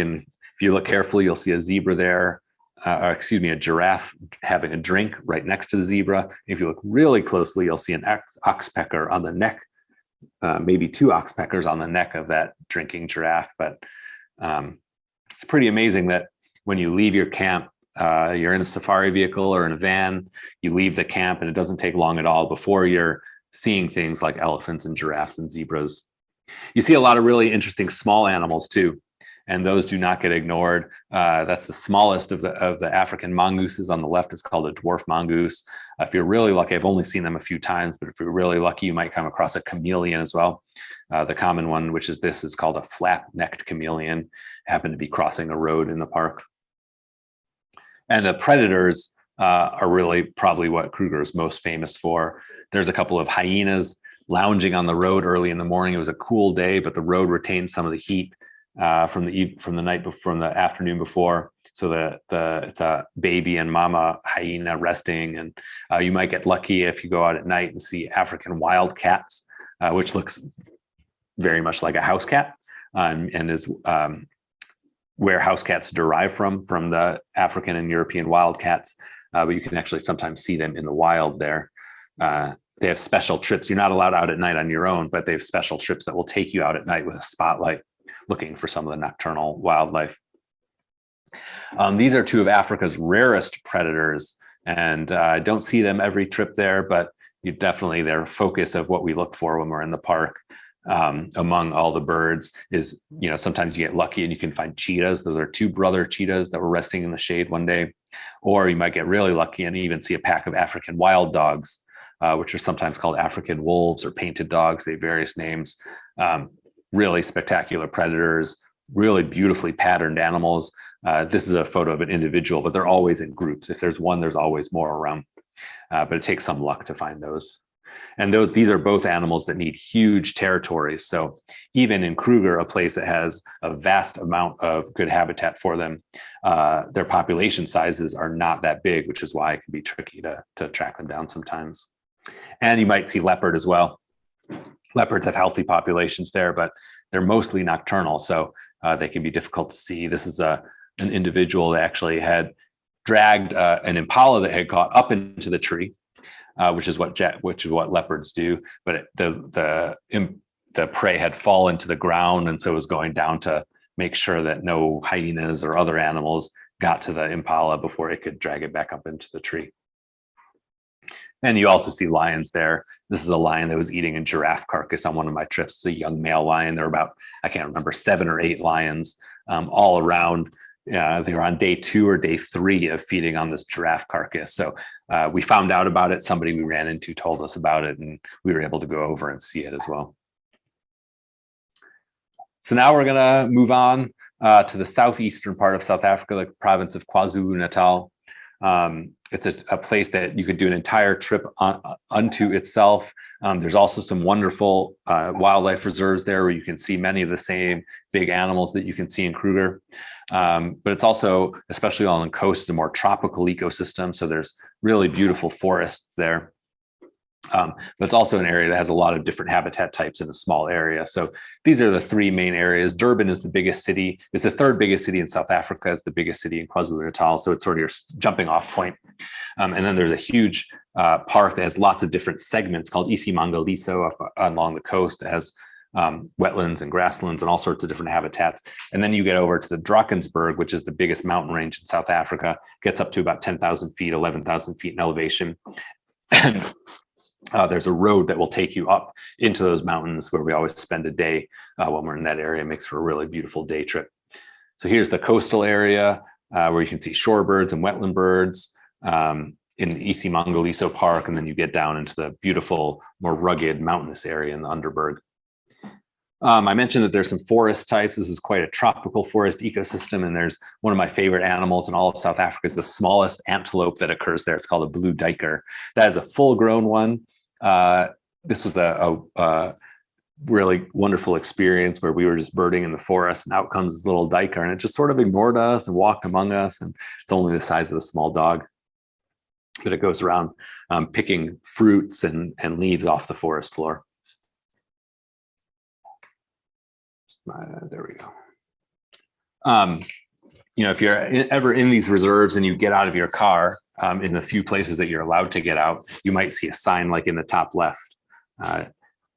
you look carefully, you'll see a zebra there. A giraffe having a drink right next to the zebra. If you look really closely, you'll see an oxpecker on the neck, maybe two oxpeckers on the neck of that drinking giraffe. But it's pretty amazing that when you leave your camp, you're in a safari vehicle or in a van, you leave the camp, and it doesn't take long at all before you're seeing things like elephants and giraffes and zebras. You see a lot of really interesting small animals too, and those do not get ignored. That's the smallest of the African mongooses on the left. Is called a dwarf mongoose. If you're really lucky, I've only seen them a few times, but if you're really lucky, you might come across a chameleon as well. The common one, which is this, is called a flap-necked chameleon. Happened to be crossing a road in the park. And the predators are really probably what Kruger is most famous for. There's a couple of hyenas lounging on the road early in the morning. It was a cool day, but the road retained some of the heat from the afternoon before. So it's a baby and mama hyena resting, and you might get lucky if you go out at night and see African wildcats, which looks very much like a house cat, and is where house cats derive from the African and European wildcats. But you can actually sometimes see them in the wild there. They have special trips. You're not allowed out at night on your own, but they have special trips that will take you out at night with a spotlight, looking for some of the nocturnal wildlife. These are two of Africa's rarest predators, and I don't see them every trip there, but they're a focus of what we look for when we're in the park. Among all the birds is, sometimes you get lucky and you can find cheetahs. Those are two brother cheetahs that were resting in the shade one day. Or you might get really lucky and even see a pack of African wild dogs, which are sometimes called African wolves or painted dogs. They have various names. Really spectacular predators, really beautifully patterned animals. This is a photo of an individual, but they're always in groups. If there's one, there's always more around. But it takes some luck to find those. And these are both animals that need huge territories. So even in Kruger, a place that has a vast amount of good habitat for them, their population sizes are not that big, which is why it can be tricky to track them down sometimes. And you might see leopard as well. Leopards have healthy populations there, but they're mostly nocturnal, so they can be difficult to see. This is an individual that actually had dragged an impala that had got up into the tree, which is what leopards do. But the prey had fallen to the ground, and so it was going down to make sure that no hyenas or other animals got to the impala before it could drag it back up into the tree. And you also see lions there. This is a lion that was eating a giraffe carcass on one of my trips. It's a young male lion. There were about, I can't remember, 7 or 8 lions all around. They were on day 2 or day 3 of feeding on this giraffe carcass. So we found out about it. Somebody we ran into told us about it, and we were able to go over and see it as well. So now we're going to move on to the southeastern part of South Africa, the province of KwaZulu-Natal. It's a place that you could do an entire trip unto itself. There's also some wonderful wildlife reserves there where you can see many of the same big animals that you can see in Kruger. But it's also, especially along the coast, a more tropical ecosystem. So there's really beautiful forests there. But it's also an area that has a lot of different habitat types in a small area. So these are the 3 main areas. Durban is the biggest city. It's the 3rd biggest city in South Africa. It's the biggest city in KwaZulu-Natal. So it's sort of your jumping off point. And then there's a huge park that has lots of different segments called Isimangaliso along the coast. It has wetlands and grasslands and all sorts of different habitats. And then you get over to the Drakensberg, which is the biggest mountain range in South Africa, gets up to about 10,000 feet, 11,000 feet in elevation. And there's a road that will take you up into those mountains where we always spend a day when we're in that area. It makes for a really beautiful day trip. So here's the coastal area where you can see shorebirds and wetland birds in the Isi Mangaliso Park, and then you get down into the beautiful, more rugged mountainous area in the Underberg. I mentioned that there's some forest types. This is quite a tropical forest ecosystem, and there's one of my favorite animals in all of South Africa is the smallest antelope that occurs there. It's called a blue duiker. That is a full-grown one. This was a really wonderful experience where we were just birding in the forest, and out comes this little duiker, and it just sort of ignored us and walked among us, and it's only the size of a small dog. But it goes around picking fruits and leaves off the forest floor. There we go. If you're ever in these reserves and you get out of your car, in the few places that you're allowed to get out, you might see a sign like in the top left.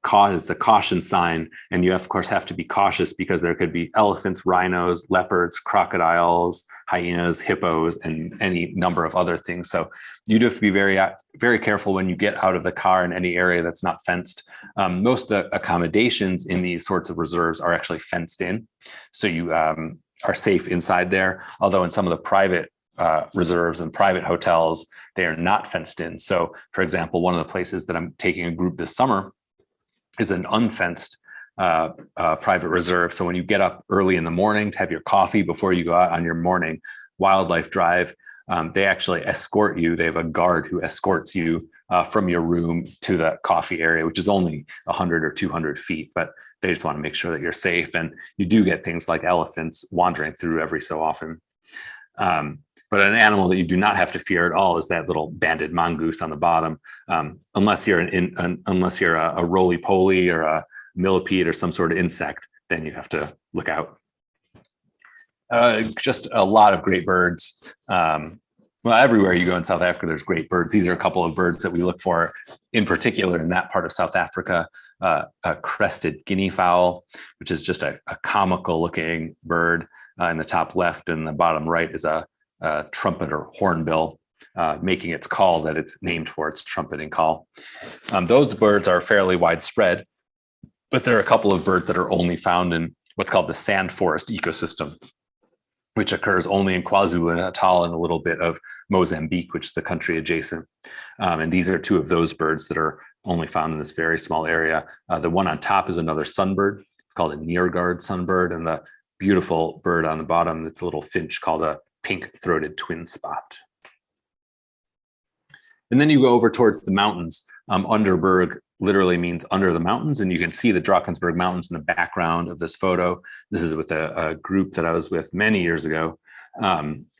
It's a caution sign, and you of course have to be cautious because there could be elephants, rhinos, leopards, crocodiles, hyenas, hippos, and any number of other things. So you do have to be very, very careful when you get out of the car in any area that's not fenced. Most accommodations in these sorts of reserves are actually fenced in, so you are safe inside there. Although in some of the private reserves and private hotels, they are not fenced in. So, for example, one of the places that I'm taking a group this summer is an unfenced private reserve. So when you get up early in the morning to have your coffee before you go out on your morning wildlife drive, they actually escort you. They have a guard who escorts you from your room to the coffee area, which is only 100 or 200 feet, but they just want to make sure that you're safe. And you do get things like elephants wandering through every so often. But an animal that you do not have to fear at all is that little banded mongoose on the bottom. Unless you're a roly-poly or a millipede or some sort of insect, then you have to look out. Just a lot of great birds. Well, everywhere you go in South Africa, there's great birds. These are a couple of birds that we look for in particular in that part of South Africa. A crested guinea fowl, which is just a comical looking bird in the top left, and the bottom right is a trumpet or hornbill, making its call that it's named for its trumpeting call. Those birds are fairly widespread, but there are a couple of birds that are only found in what's called the sand forest ecosystem, which occurs only in KwaZulu-Natal and a little bit of Mozambique, which is the country adjacent. And these are two of those birds that are only found in this very small area. The one on top is another sunbird. It's called a nearguard sunbird, and the beautiful bird on the bottom, it's a little finch called a pink-throated twin spot. And then you go over towards the mountains. Underberg literally means under the mountains, and you can see the Drakensberg Mountains in the background of this photo. This is with a group that I was with many years ago,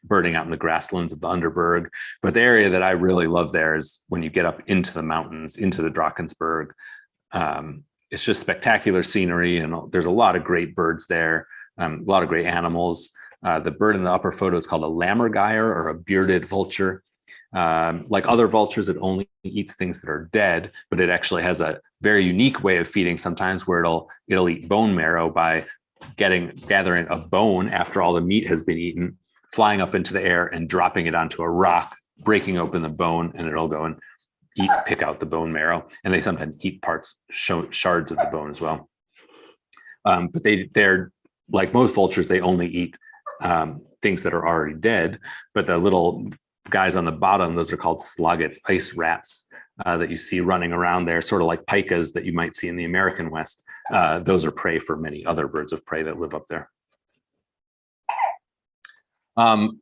birding out in the grasslands of the Underberg. But the area that I really love there is when you get up into the mountains, into the Drakensberg. It's just spectacular scenery, and there's a lot of great birds there, a lot of great animals. The bird in the upper photo is called a lammergeier, or a bearded vulture. Like other vultures, it only eats things that are dead, but it actually has a very unique way of feeding sometimes, where it'll eat bone marrow by gathering a bone after all the meat has been eaten, flying up into the air and dropping it onto a rock, breaking open the bone, and it'll go and pick out the bone marrow. And they sometimes eat shards of the bone as well. But they're like most vultures, they only eat things that are already dead. But the little guys on the bottom, those are called sloggets, ice rats, that you see running around there, sort of like pikas that you might see in the American West. Those are prey for many other birds of prey that live up there.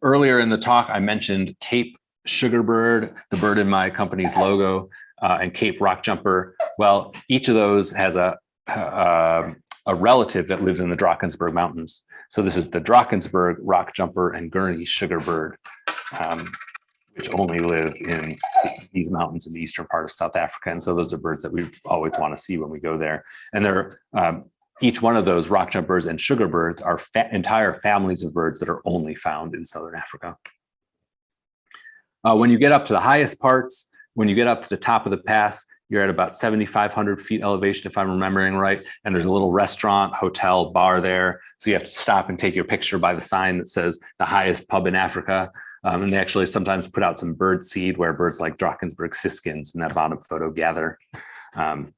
Earlier in the talk, I mentioned Cape sugarbird, the bird in my company's logo, and Cape rockjumper. Well, each of those has a relative that lives in the Drakensberg Mountains. So this is the Drakensberg rockjumper and Gurney sugarbird, which only live in these mountains in the eastern part of South Africa. And so those are birds that we always want to see when we go there. And they're each one of those rockjumpers and sugarbirds are entire families of birds that are only found in Southern Africa. When you get up to the highest parts, when you get up to the top of the pass, you're at about 7,500 feet elevation, if I'm remembering right. And there's a little restaurant, hotel, bar there. So you have to stop and take your picture by the sign that says the highest pub in Africa. And they actually sometimes put out some bird seed where birds like Drakensberg siskins in that bottom photo gather. And,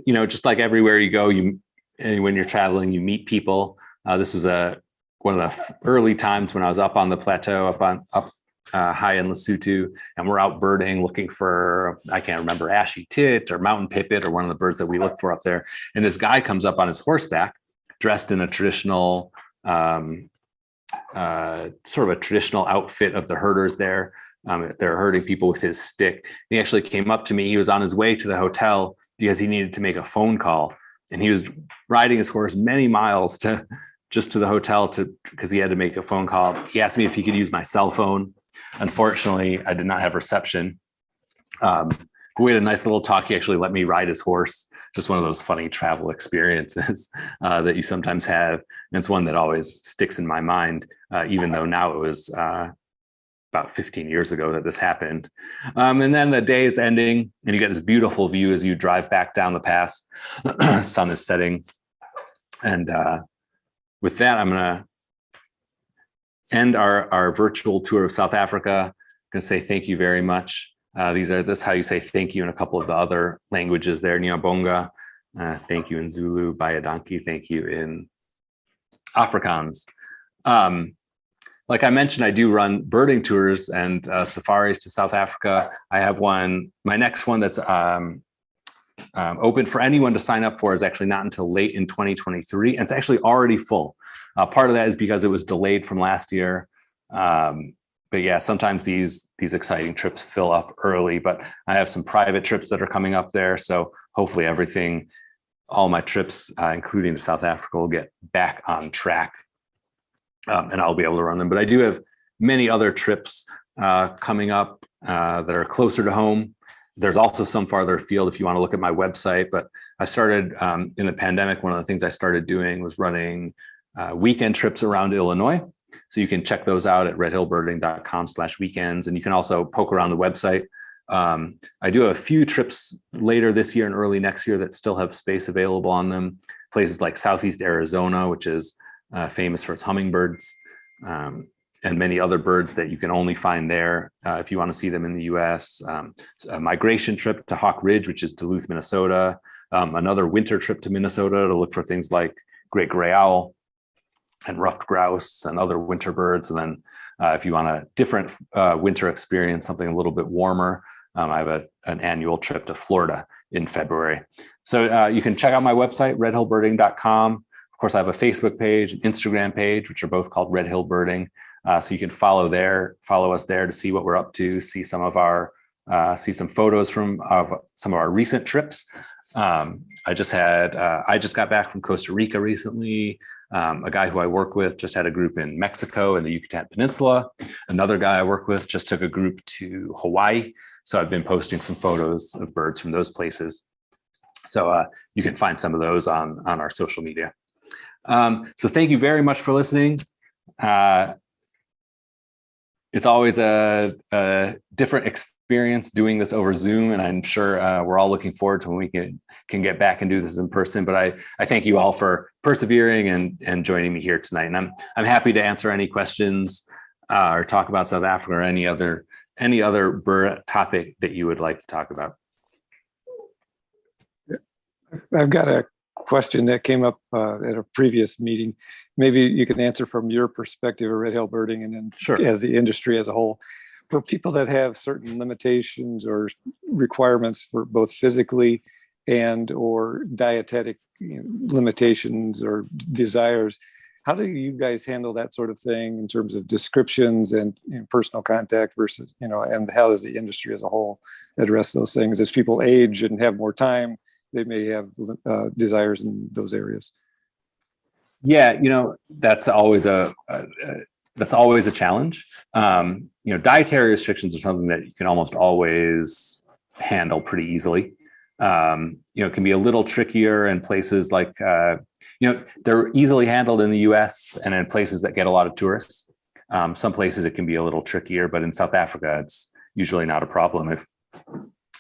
just like everywhere you go, when you're traveling, you meet people. This was one of the early times when I was up on the plateau, up high in Lesotho, and we're out birding, looking for, I can't remember, ashy tit or mountain pipit or one of the birds that we look for up there. And this guy comes up on his horseback, dressed in a traditional, sort of a traditional outfit of the herders there. They're herding people with his stick. He actually came up to me. He was on his way to the hotel because he needed to make a phone call. And he was riding his horse many miles just to the hotel because he had to make a phone call. He asked me if he could use my cell phone. Unfortunately, I did not have reception. We had a nice little talk. He actually let me ride his horse. Just one of those funny travel experiences that you sometimes have. And it's one that always sticks in my mind, even though now it was about 15 years ago that this happened. And then the day is ending and you get this beautiful view as you drive back down the pass. Sun is setting. And with that, I'm going to end our virtual tour of South Africa. I'm going to say thank you very much. This is how you say thank you in a couple of the other languages there. Ngiyabonga, thank you in Zulu. Bayadanki, thank you in Afrikaans. Like I mentioned, I do run birding tours and safaris to South Africa. I have my next one that's open for anyone to sign up for is actually not until late in 2023. And it's actually already full. Part of that is because it was delayed from last year. But yeah, sometimes these exciting trips fill up early, but I have some private trips that are coming up there. So hopefully all my trips, including to South Africa, will get back on track. And I'll be able to run them. But I do have many other trips coming up that are closer to home. There's also some farther afield if you want to look at my website. But I started in the pandemic, one of the things I started doing was running weekend trips around Illinois. So you can check those out at redhillbirding.com/weekends. And you can also poke around the website. I do have a few trips later this year and early next year that still have space available on them. Places like Southeast Arizona, which is famous for its hummingbirds, and many other birds that you can only find there if you want to see them in the US. A migration trip to Hawk Ridge, which is Duluth, Minnesota. Another winter trip to Minnesota to look for things like great gray owl and ruffed grouse and other winter birds. And then if you want a different winter experience, something a little bit warmer, I have an annual trip to Florida in February. So you can check out my website, redhillbirding.com. Of course, I have a Facebook page, an Instagram page, which are both called Red Hill Birding. So you can follow us there to see what we're up to, see some some photos from some of our recent trips. I just got back from Costa Rica recently. A guy who I work with just had a group in Mexico and the Yucatan Peninsula. Another guy I work with just took a group to Hawaii. So I've been posting some photos of birds from those places. So you can find some of those on our social media. So thank you very much for listening. It's always a different experience doing this over Zoom, and I'm sure we're all looking forward to when we can get back and do this in person. But I thank you all for persevering and joining me here tonight. And I'm happy to answer any questions or talk about South Africa or any other bird topic that you would like to talk about. I've got a question that came up at a previous meeting. Maybe you can answer from your perspective of Red Hill Birding and then Sure. As the industry as a whole. For people that have certain limitations or requirements for both physically and or dietetic limitations or desires, how do you guys handle that sort of thing in terms of descriptions and personal contact versus, and how does the industry as a whole address those things? As people age and have more time, they may have desires in those areas. Yeah, that's always a challenge. Dietary restrictions are something that you can almost always handle pretty easily. It can be a little trickier in places like, they're easily handled in the US and in places that get a lot of tourists. Some places it can be a little trickier, but in South Africa, it's usually not a problem. If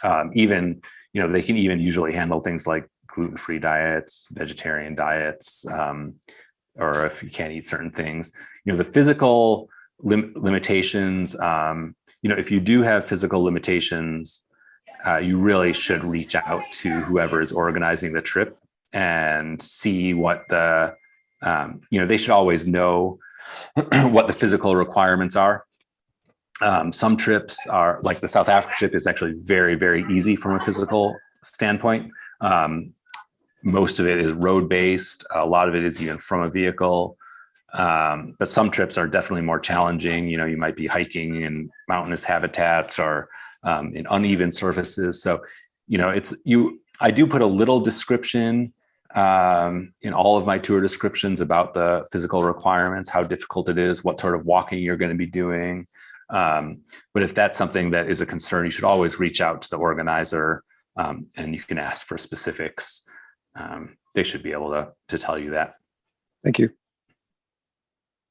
they can even usually handle things like gluten-free diets, vegetarian diets, or if you can't eat certain things. The physical limitations. If you do have physical limitations, you really should reach out to whoever is organizing the trip and see what they should always know what the physical requirements are. Some trips are, like the South Africa trip, is actually very, very easy from a physical standpoint. Most of it is road-based. A lot of it is even from a vehicle. But some trips are definitely more challenging. You might be hiking in mountainous habitats or in uneven surfaces. So, I do put a little description in all of my tour descriptions about the physical requirements, how difficult it is, what sort of walking you're going to be doing. But if that's something that is a concern, you should always reach out to the organizer, and you can ask for specifics. They should be able to tell you that. Thank you.